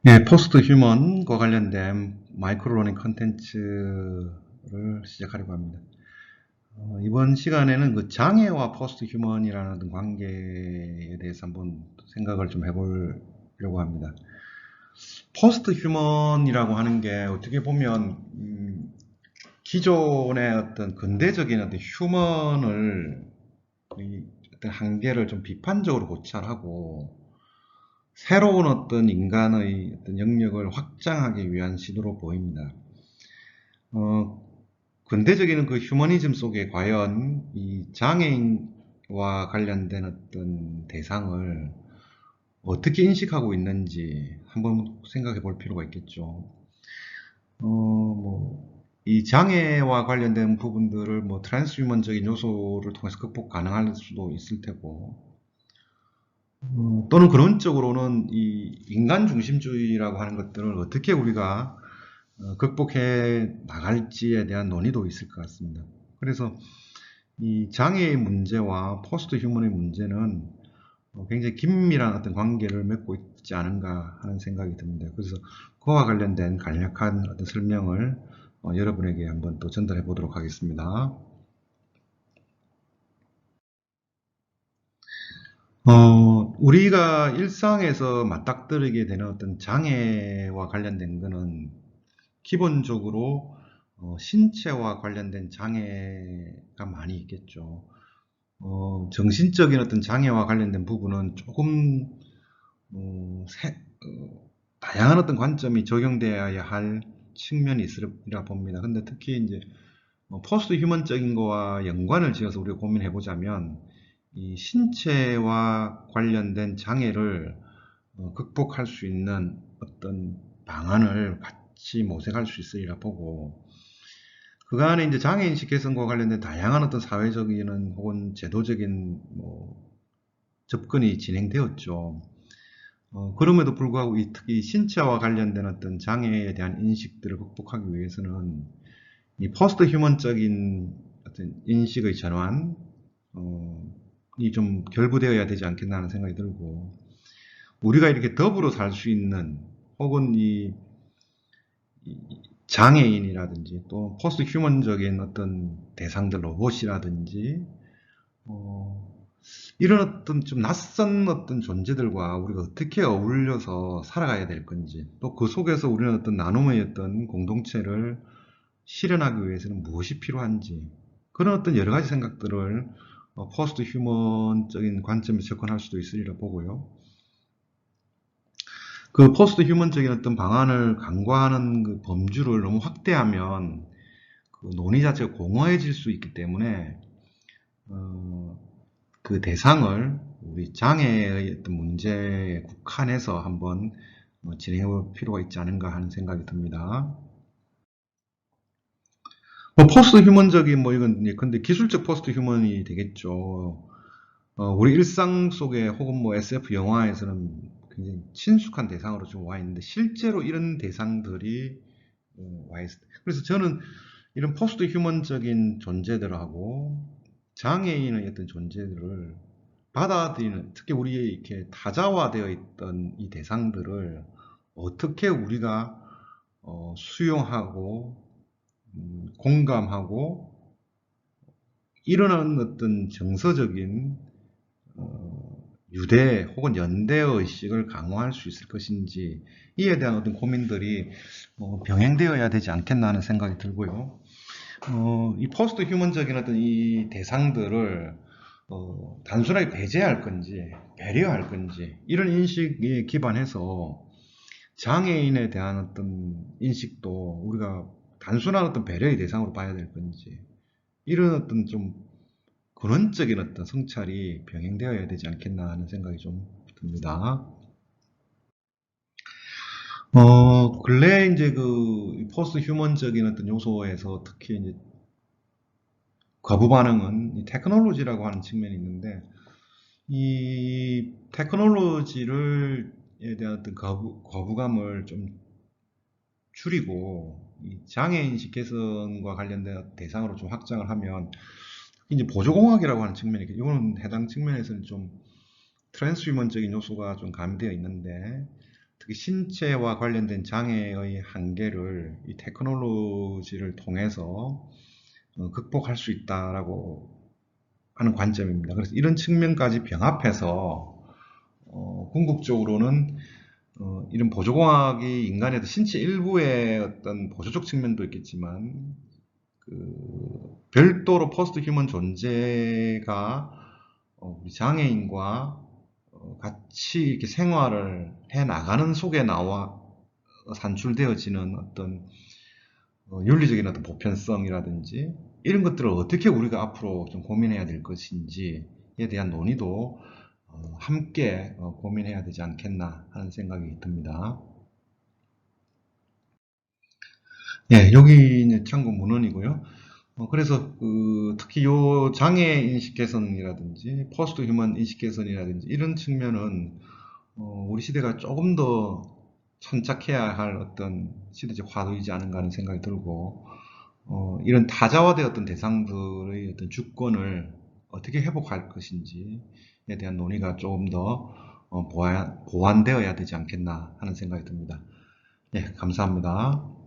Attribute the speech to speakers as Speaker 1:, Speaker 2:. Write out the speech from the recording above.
Speaker 1: 네, 포스트 휴먼과 관련된 마이크로 러닝 컨텐츠를 시작하려고 합니다. 이번 시간에는 그 장애와 포스트 휴먼이라는 어떤 관계에 대해서 한번 생각을 좀 해보려고 합니다. 포스트 휴먼이라고 하는 게 어떻게 보면 기존의 어떤 근대적인 어떤 휴먼을 어떤 한계를 좀 비판적으로 고찰하고 새로운 어떤 인간의 어떤 영역을 확장하기 위한 시도로 보입니다. 어, 근대적인 그 휴머니즘 속에 과연 이 장애인과 관련된 어떤 대상을 어떻게 인식하고 있는지 한번 생각해 볼 필요가 있겠죠. 이 장애와 관련된 부분들을 뭐 트랜스휴먼적인 요소를 통해서 극복 가능할 수도 있을 테고, 또는 그런 쪽으로는 이 인간 중심주의라고 하는 것들을 어떻게 우리가 극복해 나갈지에 대한 논의도 있을 것 같습니다. 그래서 이 장애의 문제와 포스트 휴먼의 문제는 굉장히 긴밀한 어떤 관계를 맺고 있지 않은가 하는 생각이 듭니다. 그래서 그와 관련된 간략한 어떤 설명을 여러분에게 한번 또 전달해 보도록 하겠습니다. 우리가 일상에서 맞닥뜨리게 되는 어떤 장애와 관련된 거는 기본적으로 신체와 관련된 장애가 많이 있겠죠. 정신적인 어떤 장애와 관련된 부분은 조금 다양한 어떤 관점이 적용되어야 할 측면이 있으리라 봅니다. 근데 특히 이제 포스트 휴먼적인 거와 연관을 지어서 우리가 고민해 보자면 이 신체와 관련된 장애를 극복할 수 있는 어떤 방안을 같이 모색할 수 있으리라 보고, 그간에 이제 장애인식 개선과 관련된 다양한 어떤 사회적인 혹은 제도적인 접근이 진행되었죠. 그럼에도 불구하고 특히 신체와 관련된 어떤 장애에 대한 인식들을 극복하기 위해서는 이 포스트 휴먼적인 어떤 인식의 전환, 이 좀 결부되어야 되지 않겠나 하는 생각이 들고, 우리가 이렇게 더불어 살 수 있는 혹은 이 장애인이라든지 또 포스트 휴먼적인 어떤 대상들, 로봇이라든지 이런 어떤 좀 낯선 어떤 존재들과 우리가 어떻게 어울려서 살아가야 될 건지, 또 그 속에서 우리는 어떤 나눔의 어떤 공동체를 실현하기 위해서는 무엇이 필요한지, 그런 어떤 여러 가지 생각들을 포스트 휴먼적인 관점에서 접근할 수도 있으리라 보고요. 그 포스트 휴먼적인 어떤 방안을 강구하는 그 범주를 너무 확대하면 그 논의 자체가 공허해질 수 있기 때문에 어, 그 대상을 우리 장애의 어떤 문제에 국한해서 한번 진행해 볼 필요가 있지 않은가 하는 생각이 듭니다. 포스트 휴먼적인 이건 근데 기술적 포스트 휴먼이 되겠죠. 우리 일상 속에 혹은 SF 영화에서는 굉장히 친숙한 대상으로 좀 와 있는데 실제로 이런 대상들이 와 있어요. 그래서 저는 이런 포스트 휴먼적인 존재들하고 장애인의 어떤 존재들을 받아들이는, 특히 우리의 이렇게 타자화되어 있던 이 대상들을 어떻게 우리가 수용하고 공감하고 일어나는 어떤 정서적인 유대 혹은 연대 의식을 강화할 수 있을 것인지, 이에 대한 어떤 고민들이 병행되어야 되지 않겠나 하는 생각이 들고요. 이 포스트 휴먼적인 어떤 이 대상들을 단순하게 배제할 건지 배려할 건지, 이런 인식에 기반해서 장애인에 대한 어떤 인식도 우리가 단순한 어떤 배려의 대상으로 봐야 될 건지, 이런 어떤 좀 근원적인 어떤 성찰이 병행되어야 되지 않겠나 하는 생각이 좀 듭니다. 근래 이제 그 포스트 휴먼적인 어떤 요소에서 특히 이제 거부 반응은 이 테크놀로지라고 하는 측면이 있는데, 이 테크놀로지를 에 대한 어떤 거부감을 좀 줄이고 이 장애인식 개선과 관련된 대상으로 좀 확장을 하면, 이제 보조공학이라고 하는 측면이 이거는 해당 측면에서는 좀 트랜스휴먼적인 요소가 좀 가미되어 있는데, 특히 신체와 관련된 장애의 한계를 이 테크놀로지를 통해서 극복할 수 있다라고 하는 관점입니다. 그래서 이런 측면까지 병합해서 궁극적으로는 이런 보조공학이 인간의 신체 일부의 어떤 보조적 측면도 있겠지만 별도로 포스트 휴먼 존재가 우리 장애인과 같이 이렇게 생활을 해 나가는 속에 나와 산출되어지는 어떤 윤리적인 어떤 보편성이라든지 이런 것들을 어떻게 우리가 앞으로 좀 고민해야 될 것인지에 대한 논의도 함께 고민해야 되지 않겠나 하는 생각이 듭니다. 예, 여기 이제 참고 문헌이고요. 그래서 특히 요 장애 인식 개선이라든지 포스트 휴먼 인식 개선이라든지 이런 측면은 우리 시대가 조금 더 천착해야 할 어떤 시대적 화두이지 않은가 하는 생각이 들고 이런 다자화되었던 대상들의 어떤 주권을 어떻게 회복할 것인지에 대한 논의가 조금 더 보완되어야 되지 않겠나 하는 생각이 듭니다. 예, 감사합니다.